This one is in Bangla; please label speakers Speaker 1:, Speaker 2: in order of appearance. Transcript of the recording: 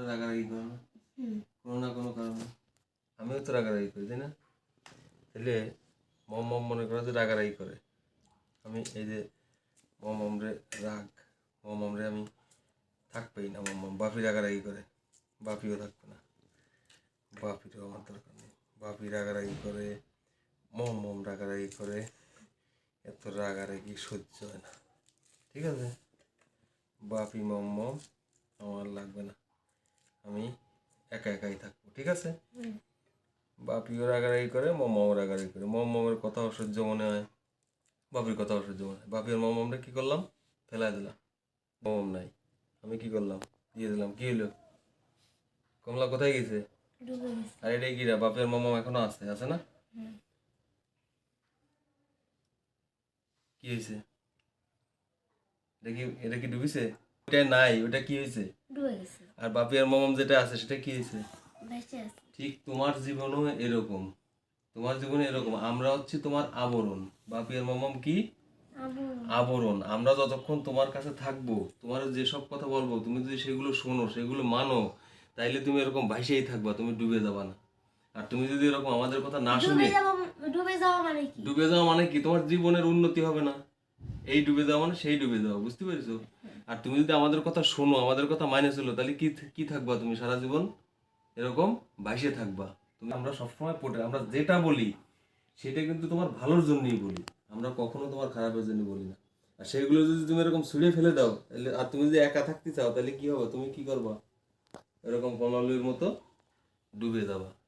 Speaker 1: রাগারাগি করো না, কোনো না কোনো কারণে। আমিও তো রাগারাগি করি, তাই না? তাহলে মম মনে করো যে রাগারাগি করে, আমি এই যে মমরে রাগ, মমরে আমি থাকবেই না। মম বাপি রাগারাগি করে, বাপিও থাকবে না, বাপিরও আমার দরকার নেই। বাপি রাগারাগি করে, মম রাগারাগি করে, এত রাগারাগি সহ্য হয় না, ঠিক আছে? বাপি মম আমার লাগবে না, আমি একা একাই থাকবো, ঠিক আছে? বাপিও রাগারাগি করে, মমও রাগারাগি করে। মমের কথা অসহ্য মনে হয়, বাপির কথা অসহ্য মনে হয়। বাপি আর মমরে কি করলাম? ফেলাই দিলাম। মম নাই, আমি কি করলাম? দিয়ে দিলাম। কি হলো? কমলা কোথায় গেছে? আর এটাই কি রা, বাপি আর মম এখনো আছে, আছে না? কি হয়েছে? এটা কি ডুবিছে? ওটা নাই, ওটা কি হয়েছে? আর বাপি আর মম যেটা আছে সেটা কি হয়েছে? ঠিক তোমার জীবনও এরকম, তোমার জীবনে এরকম। আমরা হচ্ছে তোমার আবরণ। বাপি আর মম কি? আবরণ। আমরা যতক্ষণ তোমার কাছে থাকবো, তোমার যেসব কথা বলবো, তুমি যদি সেগুলো শোনো, সেগুলো মানো, তাইলে তুমি এরকম ভাইসেই থাকবা, তুমি ডুবে যাবা না। আর তুমি যদি এরকম আমাদের কথা না শুনে, ডুবে যাওয়া মানে কি? তোমার জীবনের উন্নতি হবে না। এই ডুবে যাওয়া মানে সেই ডুবে যাওয়া, বুঝতে পেরেছো? আর তুমি যদি আমাদের কথা শোনো, আমাদের কথা মাইনে চলো, তাহলে কি কি থাকবা তুমি সারা জীবন? এরকম ভাইসে থাকবা তুমি। আমরা সবসময় আমরা যেটা বলি সেটা কিন্তু তোমার ভালোর জন্যই বলি, আমরা কখনো তোমার খারাপের জন্য বলি না। আর সেগুলো যদি তুমি এরকম ছুঁড়ে ফেলে দাও, তাহলে, আর তুমি যদি একা থাকতে চাও, তাহলে কি হবে? তুমি কি করবা? এরকম কমলালের মতো ডুবে যাবা।